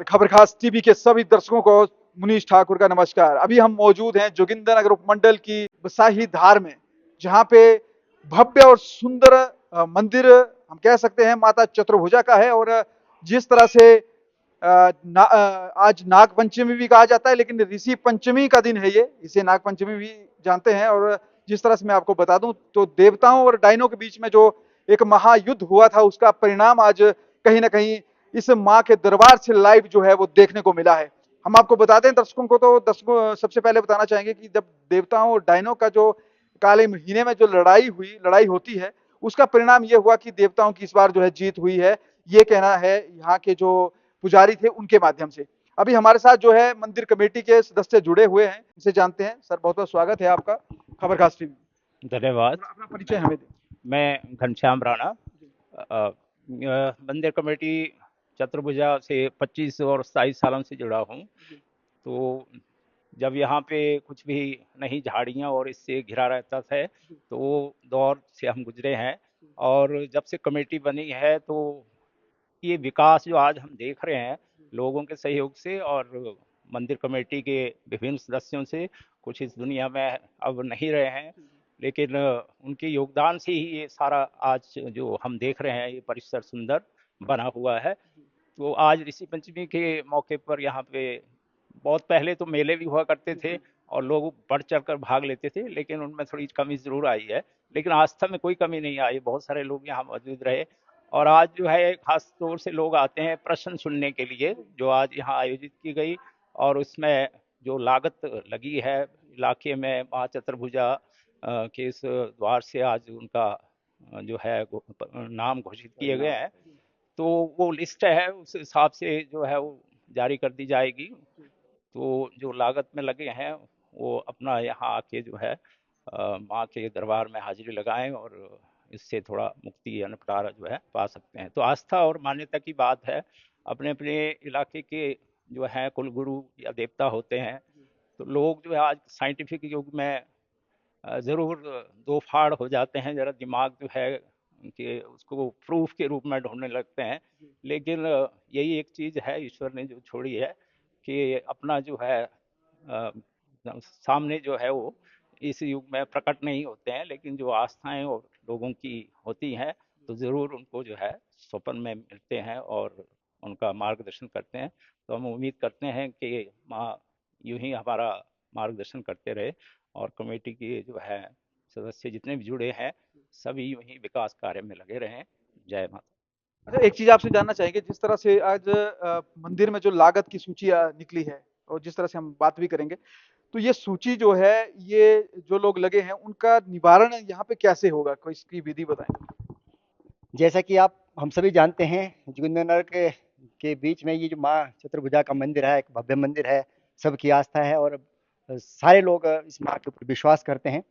खबर खास टीवी के सभी दर्शकों को मुनीश ठाकुर का नमस्कार। अभी हम मौजूद हैं जोगिंदर नगर उपमंडल की बसाही धार में, जहां पे भव्य और सुंदर मंदिर हम कह सकते हैं माता चतुर्भुजा का है। और जिस तरह से आज नाग पंचमी भी कहा जाता है, लेकिन ऋषि पंचमी का दिन है ये, इसे नाग पंचमी भी जानते हैं। और जिस तरह से मैं आपको बता दूं तो देवताओं और डायनों के बीच में जो एक महायुद्ध हुआ था, उसका परिणाम आज कहीं ना कहीं इस माँ के दरबार से लाइव जो है वो देखने को मिला है। हम आपको बताते हैं दर्शकों को, तो दर्शकों सबसे पहले बताना चाहेंगे कि जब देवताओं और डायनों का जो काले महीने में जो लड़ाई होती है, उसका परिणाम ये हुआ कि देवताओं की इस बार जो है जीत हुई है। ये कहना है यहाँ के जो पुजारी थे उनके माध्यम से। अभी हमारे साथ जो है मंदिर कमेटी के सदस्य जुड़े हुए हैं, इनसे जानते हैं। सर, बहुत बहुत स्वागत है आपका खबर खास टीवी में। धन्यवाद। थोड़ा अपना परिचय हमें दें। मैं घनश्याम राणा, मंदिर कमेटी चतुर्भुजा से 25 और 27 सालों से जुड़ा हूँ। तो जब यहाँ पे कुछ भी नहीं, झाड़ियाँ और इससे घिरा रहता था, तो वो दौर से हम गुजरे हैं। और जब से कमेटी बनी है तो ये विकास जो आज हम देख रहे हैं, लोगों के सहयोग से और मंदिर कमेटी के विभिन्न सदस्यों से, कुछ इस दुनिया में अब नहीं रहे हैं, लेकिन उनके योगदान से ही ये सारा आज जो हम देख रहे हैं, ये परिसर सुंदर बना हुआ है। तो आज ऋषि पंचमी के मौके पर यहाँ पे बहुत पहले तो मेले भी हुआ करते थे और लोग बढ़ चढ़ कर भाग लेते थे, लेकिन उनमें थोड़ी कमी जरूर आई है। लेकिन आस्था में कोई कमी नहीं आई, बहुत सारे लोग यहाँ मौजूद रहे। और आज जो है खास तौर से लोग आते हैं प्रश्न सुनने के लिए, जो आज यहाँ आयोजित की गई। और उसमें जो लागत लगी है इलाके में, माँ चतुर्भुजा के इस द्वार से आज उनका जो है नाम घोषित किए गए हैं। तो वो लिस्ट है, उस हिसाब से जो है वो जारी कर दी जाएगी। तो जो लागत में लगे हैं वो अपना यहाँ आके जो है माँ के दरबार में हाजिरी लगाएं और इससे थोड़ा मुक्ति या निपटारा जो है पा सकते हैं। तो आस्था और मान्यता की बात है। अपने अपने इलाके के जो है कुलगुरु या देवता होते हैं। तो लोग जो है आज साइंटिफिक युग में ज़रूर दो फाड़ हो जाते हैं, ज़रा दिमाग जो है कि उसको प्रूफ के रूप में ढूंढने लगते हैं। लेकिन यही एक चीज़ है ईश्वर ने जो छोड़ी है, कि अपना जो है सामने जो है वो इस युग में प्रकट नहीं होते हैं, लेकिन जो आस्थाएं और लोगों की होती हैं तो ज़रूर उनको जो है स्वप्न में मिलते हैं और उनका मार्गदर्शन करते हैं। तो हम उम्मीद करते हैं कि माँ यूं ही हमारा मार्गदर्शन करते रहे और कमेटी के जो है सदस्य जितने भी जुड़े हैं, सभी यूं ही विकास कार्य में लगे रहें। जय माता। अच्छा, एक चीज आपसे जानना चाहेंगे, जिस तरह से आज मंदिर में जो लागत की सूची निकली है, और जिस तरह से हम बात भी करेंगे, तो ये सूची जो है, ये जो लोग लगे हैं उनका निवारण यहाँ पे कैसे होगा, कोई इसकी विधि बताएं। जैसा कि आप हम सभी जानते हैं, जोगिंदरनगर के बीच में ये जो माँ चतुर्भुजा का मंदिर है, एक भव्य मंदिर है, सबकी आस्था है और सारे लोग इस माँ के ऊपर विश्वास करते हैं।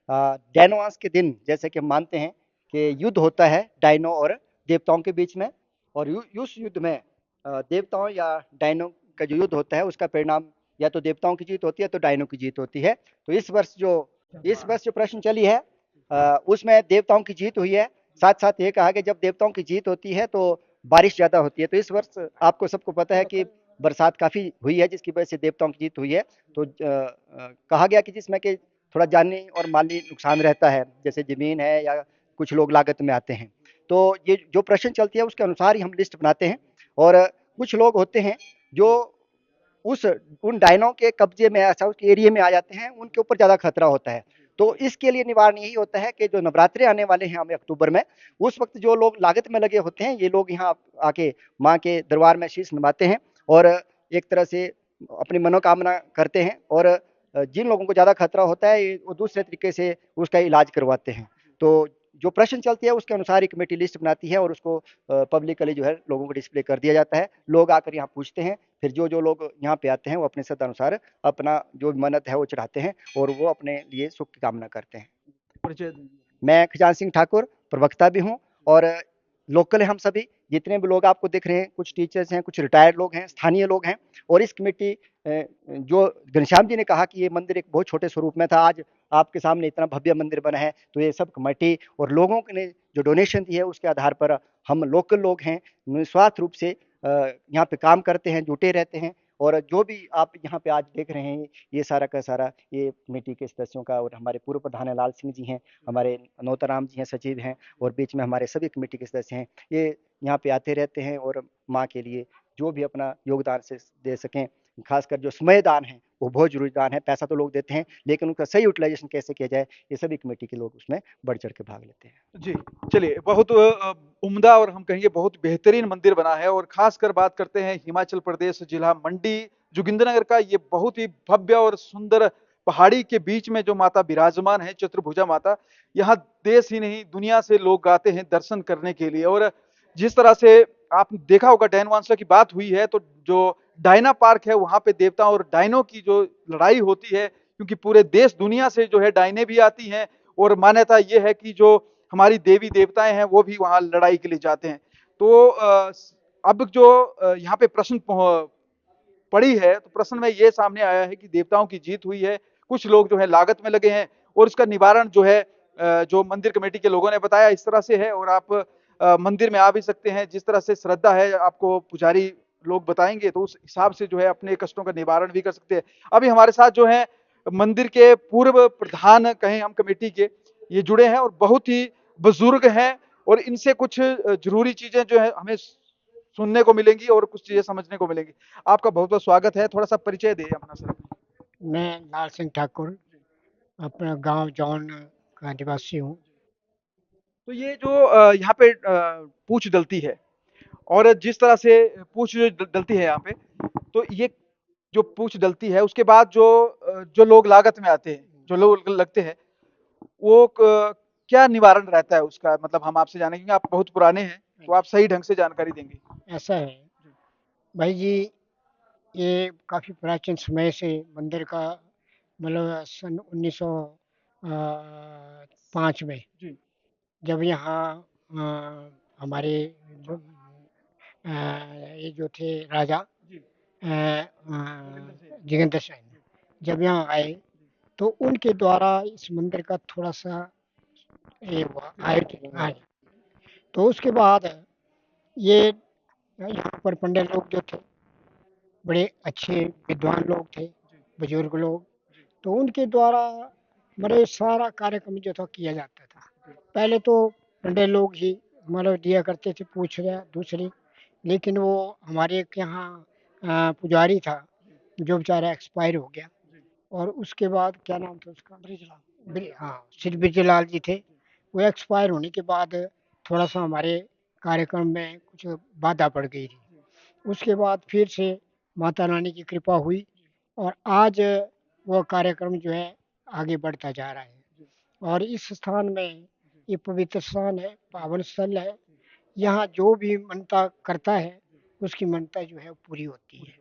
डायनोआंस के दिन जैसे कि हम मानते हैं कि युद्ध होता है डायनो और देवताओं के बीच में। और उस युद्ध में देवताओं या डायनो का जो युद्ध होता है, उसका परिणाम या तो देवताओं की जीत होती है तो डायनो की जीत होती है। तो इस वर्ष जो प्रश्न चली है, उसमें देवताओं की जीत हुई है। साथ साथ ये कहा कि जब देवताओं की जीत होती है तो बारिश ज्यादा होती है। तो इस वर्ष आपको सबको पता है कि बरसात काफी हुई है, जिसकी वजह से देवताओं की जीत हुई है। तो कहा गया कि जिसमें कि थोड़ा जानी और माली नुकसान रहता है, जैसे जमीन है या कुछ लोग लागत में आते हैं। तो ये जो प्रश्न चलती है उसके अनुसार ही हम लिस्ट बनाते हैं। और कुछ लोग होते हैं जो उस उन डायनों के कब्जे में, ऐसा उसके एरिया में आ जाते हैं, उनके ऊपर ज्यादा खतरा होता है। तो इसके लिए निवारण यही होता है कि जो नवरात्रे आने वाले हैं हमें अक्टूबर में, उस वक्त जो लोग लागत में लगे होते हैं, ये लोग यहाँ आके माँ के दरबार में शीश नवाते हैं और एक तरह से अपनी मनोकामना करते हैं। और जिन लोगों को ज्यादा खतरा होता है वो दूसरे तरीके से उसका इलाज करवाते हैं। तो जो प्रश्न चलती है उसके अनुसार एक कमेटी लिस्ट बनाती है और उसको पब्लिकली जो है लोगों को डिस्प्ले कर दिया जाता है। लोग आकर यहाँ पूछते हैं, फिर जो लोग यहाँ पे आते हैं वो अपने श्रद्धा अनुसार अपना जो मन्नत है वो चढ़ाते हैं और वो अपने लिए सुख की कामना करते हैं। परिचय दीजिए। मैं खजान सिंह ठाकुर प्रवक्ता भी हूँ और लोकल हम सभी जितने भी लोग आपको दिख रहे हैं, कुछ टीचर्स हैं, कुछ रिटायर्ड लोग हैं, स्थानीय लोग हैं। और इस कमेटी जो घनश्याम जी ने कहा कि ये मंदिर एक बहुत छोटे स्वरूप में था, आज आपके सामने इतना भव्य मंदिर बना है। तो ये सब कमेटी और लोगों ने जो डोनेशन दी है उसके आधार पर हम लोकल लोग हैं, निस्वार्थ रूप से यहाँ पे काम करते हैं, जुटे रहते हैं। और जो भी आप यहाँ पे आज देख रहे हैं, ये सारा का सारा ये कमेटी के सदस्यों का, और हमारे पूर्व प्रधान लाल सिंह जी हैं, हमारे नौताराम जी हैं सचिव हैं, और बीच में हमारे सभी कमेटी के सदस्य हैं। ये यहाँ पे आते रहते हैं और माँ के लिए जो भी अपना योगदान से दे सकें, खासकर जो समय दान है वो बहुत जरूरी दान है। पैसा तो लोग देते हैं, लेकिन उनका सही यूटिलाइजेशन कैसे किया जाए, ये सभी कमेटी के लोग उसमें बढ़ चढ़ के भाग लेते हैं। जी, चलिए बहुत उम्दा और हम कहेंगे बहुत बेहतरीन मंदिर बना है। और खासकर बात करते हैं हिमाचल प्रदेश जिला मंडी जोगिंद्रनगर का, ये बहुत ही भव्य और सुंदर पहाड़ी के बीच में जो माता विराजमान है, चतुर्भुजा माता, यहाँ देश ही नहीं दुनिया से लोग आते हैं दर्शन करने के लिए। और जिस तरह से आपने देखा होगा, डैन वांसला की बात हुई है, तो जो डायना पार्क है वहां पे देवताओं और डायनों की जो लड़ाई होती है, क्योंकि पूरे देश दुनिया से जो है डायने भी आती हैं, और मान्यता ये है कि जो हमारी देवी देवताएं हैं वो भी वहां लड़ाई के लिए जाते हैं। तो अब जो यहाँ पे प्रश्न पड़ी है, तो प्रश्न में ये सामने आया है कि देवताओं की जीत हुई है, कुछ लोग जो है लागत में लगे हैं, और इसका निवारण जो है जो मंदिर कमेटी के लोगों ने बताया इस तरह से है। और आप मंदिर में आ भी सकते हैं, जिस तरह से श्रद्धा है आपको पुजारी लोग बताएंगे, तो उस हिसाब से जो है अपने कष्टों का निवारण भी कर सकते हैं। अभी हमारे साथ जो है मंदिर के पूर्व प्रधान कहें हम कमेटी के, ये जुड़े हैं और बहुत ही बुजुर्ग हैं, और इनसे कुछ जरूरी चीजें जो है हमें सुनने को मिलेंगी और कुछ चीजें समझने को मिलेंगी। आपका बहुत बहुत स्वागत है, थोड़ा सा परिचय दें अपना सर। मैं लाल सिंह ठाकुर अपना गांव जौन का निवासी हूँ। तो ये जो यहाँ पे पूछ डलती है, और जिस तरह से पूछ जो डलती है यहाँ पे, तो ये जो पूछ डलती है उसके बाद जो जो लोग लागत में आते हैं, जो लोग लगते हैं, वो क्या निवारण रहता है उसका, मतलब हम आपसे जाने, क्योंकि आप बहुत पुराने हैं तो आप सही ढंग से जानकारी देंगे। ऐसा है भाई जी, ये काफ़ी प्राचीन समय से मंदिर का मतलब सन 1905 में जी जब यहाँ हमारे ये जो थे राजा जी जोगिंदर सिंह जब यहाँ आए, तो उनके द्वारा इस मंदिर का थोड़ा सा ये हुआ आयोजन। हाँ, तो उसके बाद ये यहाँ पर पंडित लोग जो थे बड़े अच्छे विद्वान लोग थे, बुजुर्ग लोग, तो उनके द्वारा बड़े सारा कार्यक्रम जो था किया जाता था। पहले तो पंडित लोग ही मतलब दिया करते थे पूछ रहा दूसरी, लेकिन वो हमारे एक यहाँ पुजारी था जो बेचारा एक्सपायर हो गया, और उसके बाद क्या नाम था उसका, हाँ श्री ब्रिजलाल जी थे। वो एक्सपायर होने के बाद थोड़ा सा हमारे कार्यक्रम में कुछ बाधा पड़ गई थी। उसके बाद फिर से माता रानी की कृपा हुई, और आज वो कार्यक्रम जो है आगे बढ़ता जा रहा है। और इस स्थान में ये पवित्र स्थान है, पावन स्थल है। यहाँ जो भी मनता करता है उसकी मनता जो है पूरी होती है।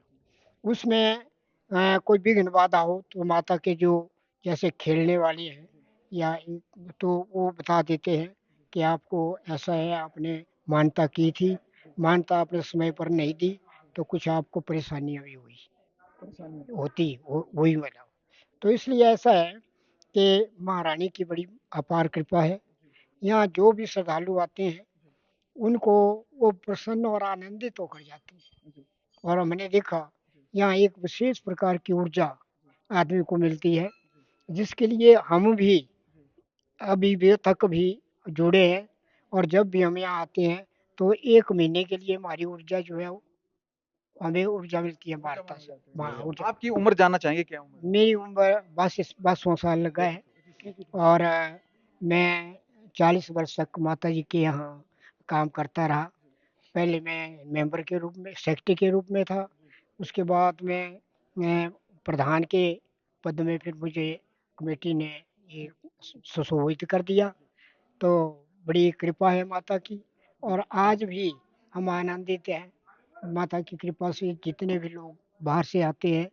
उसमें कोई विघ्न बाधा हो तो माता के जो जैसे खेलने वाली है या तो वो बता देते हैं कि आपको ऐसा है, आपने मानता की थी, मानता आपने समय पर नहीं दी, तो कुछ आपको परेशानियां भी हुई होती वही मिला। तो इसलिए ऐसा है कि महारानी की बड़ी अपार कृपा है। यहाँ जो भी श्रद्धालु आते हैं उनको वो प्रसन्न और आनंदित होकर जाते हैं। और हमने देखा यहाँ एक विशेष प्रकार की ऊर्जा आदमी को मिलती है, जिसके लिए हम भी अभी भी तक भी जुड़े हैं। और जब भी हम यहाँ आते हैं तो 1 महीने के लिए हमारी ऊर्जा जो है हमें ऊर्जा मिलती है वार्ता से। हाँ, ऊर्जा। आपकी उम्र जानना चाहेंगे, क्या उम्र है? मेरी उम्र 22वां साल लगा है, और मैं 40 वर्ष तक माता जी के यहाँ काम करता रहा। पहले मैं मेंबर के रूप में, सेक्रेटरी के रूप में था। उसके बाद मैं प्रधान के पद में फिर मुझे कमेटी ने ये सुशोभित कर दिया। तो बड़ी कृपा है माता की, और आज भी हम आनंदित हैं माता की कृपा से। जितने भी लोग बाहर से आते हैं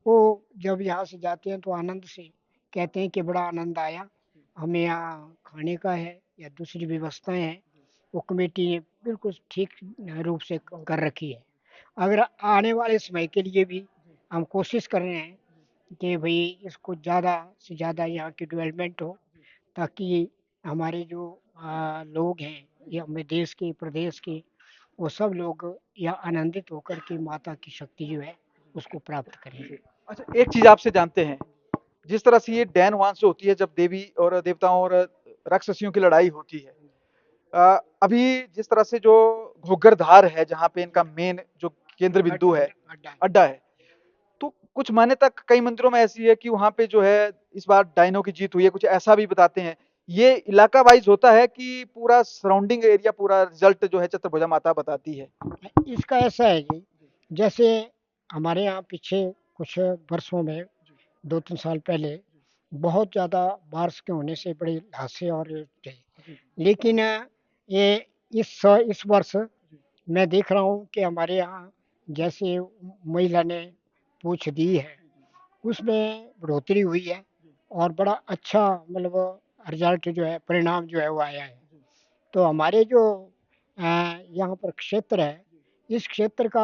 वो जब यहाँ से जाते हैं तो आनंद से कहते हैं कि बड़ा आनंद आया, हमें यहाँ खाने का है या दूसरी व्यवस्थाएं हैं वो कमेटी ने बिल्कुल ठीक रूप से कर रखी है। अगर आने वाले समय के लिए भी हम कोशिश कर रहे हैं कि भाई इसको ज़्यादा से ज़्यादा यहाँ की डेवलपमेंट हो, ताकि हमारे जो लोग हैं ये हमें देश के प्रदेश के वो सब लोग या आनंदित होकर के माता की शक्ति जो है उसको प्राप्त करें। अच्छा, एक चीज आपसे जानते हैं, जिस तरह से ये डैन वांस जो होती है, जब देवी और देवताओं और राक्षसियों की लड़ाई होती है, अभी जिस तरह से जो घूगर धार है जहाँ पे इनका मेन जो केंद्र बिंदु है, अड्डा अड्डा है, तो कुछ मान्यता कई मंदिरों में ऐसी है कि वहां पे जो है इस बार डायनो की जीत हुई है, कुछ ऐसा भी बताते हैं। ये इलाका वाइज होता है कि पूरा सराउंडिंग एरिया, पूरा रिजल्ट जो है चतुर्भुजा माता बताती है? इसका ऐसा है जी, जैसे हमारे यहाँ पीछे कुछ वर्षों में 2-3 साल पहले बहुत ज़्यादा बारिश के होने से बड़े हादसे और थे। लेकिन ये इस वर्ष मैं देख रहा हूँ कि हमारे यहाँ जैसे महिला ने पूछ दी है, उसमें बढ़ोतरी हुई है और बड़ा अच्छा मतलब रिजल्ट जो है, परिणाम जो है वो आया है। तो हमारे जो यहाँ पर क्षेत्र है, इस क्षेत्र का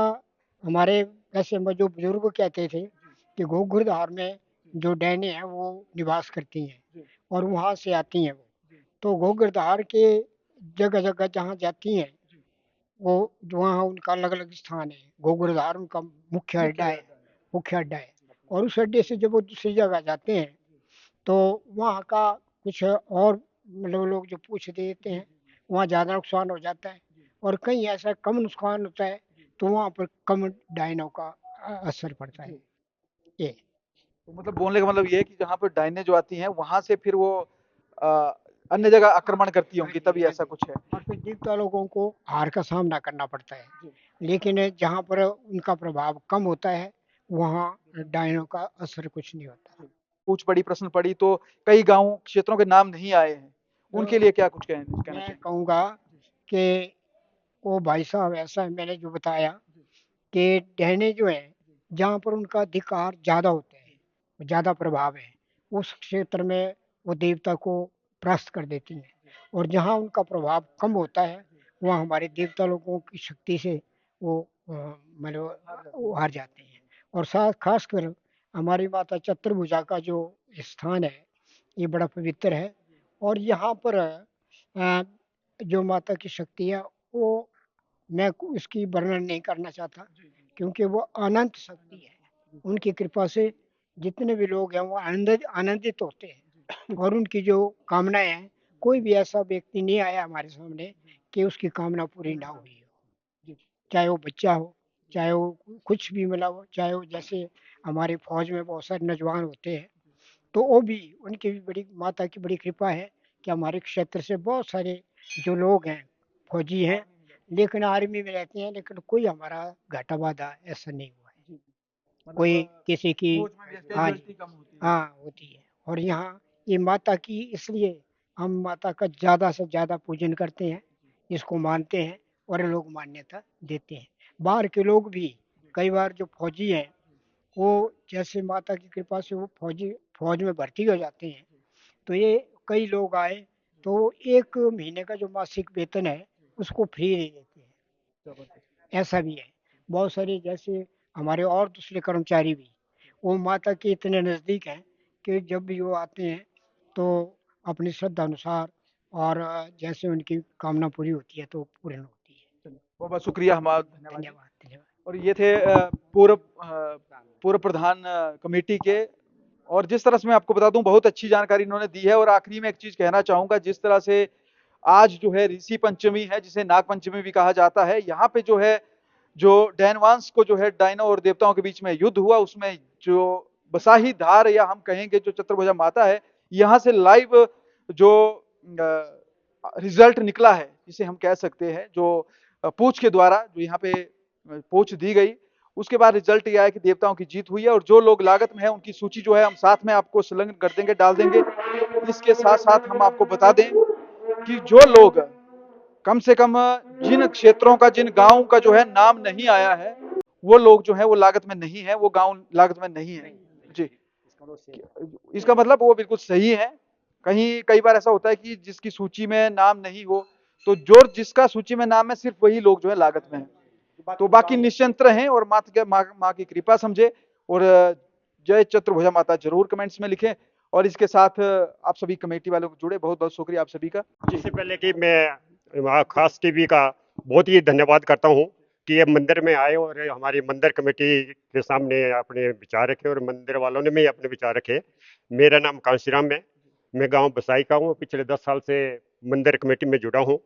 हमारे ऐसे में जो बुजुर्ग कहते थे कि घूघरधार में जो डैने हैं वो निवास करती हैं और वहाँ से आती हैं वो। तो घूघरधार के जगह-जगह जहाँ जाती हैं, वो वहाँ उनका अलग-अलग स्थान है। घूघरधार उनका मुख्य अड्डा है और उस अड्डे से जब वो दूसरी जगह जाते हैं, तो वहाँ का कुछ और मतलब लोग जो पूछ देते हैं, वहाँ ज़्यादा नुकसान हो जाता है और कहीं ऐसा कम नुकसान होता है, तो वहाँ पर कम डायनों का असर पड़ता है। ये तो मतलब बोलने का मतलब ये है कि जहाँ पर डायने जो आती हैं वहां से फिर वो अ, अन्य जगह आक्रमण करती होंगी, तभी ऐसा कुछ है। और फिर देवता लोगों को हार का सामना करना पड़ता है। लेकिन जहाँ पर उनका प्रभाव कम होता है, वहाँ डायनों का असर कुछ नहीं होता। कुछ बड़ी प्रश्न पड़ी तो कई गांव क्षेत्रों के नाम नहीं आए हैं, उनके तो लिए क्या कुछ कहना मैं चाहिए? कहूँगा कि वो भाई साहब ऐसा है, मैंने जो बताया कि डैने जो हैं, जहाँ पर उनका अधिकार ज़्यादा होता है, ज़्यादा प्रभाव है, उस क्षेत्र में वो देवता को परास्त कर देती हैं और जहाँ उनका प्रभाव कम होता है, वहाँ हमारे देवता लोगों की शक्ति से वो मतलब वो हार जाते हैं। और साथ खासकर हमारी माता चतुर्भुजा का जो स्थान है, ये बड़ा पवित्र है और यहाँ पर जो माता की शक्ति है, वो मैं उसकी वर्णन नहीं करना चाहता क्योंकि वो अनंत शक्ति है। उनकी कृपा से जितने भी लोग हैं वो आनंदित होते हैं और उनकी जो कामनाएं हैं, कोई भी ऐसा व्यक्ति नहीं आया हमारे सामने कि उसकी कामना पूरी ना हुई हो। चाहे वो बच्चा हो, चाहे वो कुछ भी मिला हो, चाहे वो जैसे हमारे फौज में बहुत सारे नौजवान होते हैं, तो वो भी उनकी भी बड़ी माता की बड़ी कृपा है कि हमारे क्षेत्र से बहुत सारे जो लोग हैं फौजी हैं, लेकिन आर्मी में रहते हैं, लेकिन कोई हमारा घाटा बाधा ऐसा नहीं हुआ है। कोई किसी की फौज में भी हाँ कैजुअलिटी जी, कम होती है। हाँ होती है। और यहाँ ये माता की इसलिए हम माता का ज़्यादा से ज़्यादा पूजन करते हैं, इसको मानते हैं और लोग मान्यता देते हैं। बाहर के लोग भी कई बार जो फौजी हैं, वो जैसे माता की कृपा से वो फौज में भर्ती हो जाते हैं, तो ये कई लोग आए तो 1 महीने का जो मासिक वेतन है, उसको फ्री दे देते हैं। ऐसा भी है। बहुत सारे जैसे हमारे और दूसरे कर्मचारी भी, वो माता के इतने नज़दीक हैं कि जब भी वो आते हैं, तो अपनी श्रद्धा अनुसार और जैसे उनकी कामना पूरी होती है, तो पूर्ण होती है। बहुत बहुत शुक्रिया, हमारा धन्यवाद जी। धन्यवाद, धन्यवाद। और ये थे पूर्व प्रधान कमेटी के। और जिस तरह से मैं आपको बता दूं, बहुत अच्छी जानकारी इन्होंने दी है। और आखिरी में एक चीज कहना चाहूंगा, जिस तरह से आज जो है ऋषि पंचमी है, जिसे नाग पंचमी भी कहा जाता है, यहाँ पे जो है जो डैनवांस को जो है डायनो और देवताओं के बीच में युद्ध हुआ, उसमें जो बसाही धार या हम कहेंगे जो चतुर्भुजा माता है, यहाँ से लाइव जो रिजल्ट निकला है, जिसे हम कह सकते हैं, जो पूछ के द्वारा जो यहाँ पे पूछ दी गई, उसके बाद रिजल्ट ये आया कि देवताओं की जीत हुई है। और जो लोग लागत में है उनकी सूची जो है हम साथ में आपको संलग्न कर देंगे, डाल देंगे। इसके साथ साथ हम आपको बता दें कि जो लोग कम से कम जिन क्षेत्रों का, जिन गांव का जो है नाम नहीं आया है, वो लोग जो है वो लागत में नहीं है, वो गांव लागत में नहीं है जी। इसका मतलब वो बिल्कुल सही है। कहीं कई बार ऐसा होता है कि जिसकी सूची में नाम नहीं हो, तो जो जिसका सूची में नाम है सिर्फ वही लोग जो है लागत में है। तो बाकी निश्चिंत रहें और माँ की कृपा समझे। और जय चतुर्भुजा माता जरूर कमेंट्स में लिखें। और इसके साथ आप सभी कमेटी वालों को जुड़े, बहुत बहुत शुक्रिया आप सभी का। इससे पहले कि मैं वहाँ खास टीवी का बहुत ही धन्यवाद करता हूँ कि ये मंदिर में आए और हमारी मंदिर कमेटी के सामने अपने विचार रखे और मंदिर वालों ने भी अपने विचार रखे। मेरा नाम कांशीराम है, मैं गांव बसाई का हूँ, पिछले 10 साल से मंदिर कमेटी में जुड़ा हूँ।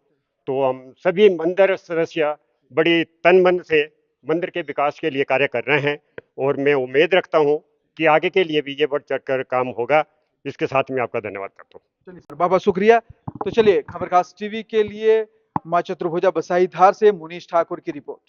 तो हम सभी मंदिर सदस्य बड़ी तन मन से मंदिर के विकास के लिए कार्य कर रहे हैं और मैं उम्मीद रखता हूँ कि आगे के लिए भी ये बढ़ चढ़कर काम होगा। इसके साथ मैं आपका धन्यवाद करता हूँ। चलिए सर, बहुत बहुत शुक्रिया। तो चलिए, खबरखास टीवी के लिए माँ चतुर्भुजा बसाई धार से मुनीश ठाकुर की रिपोर्ट।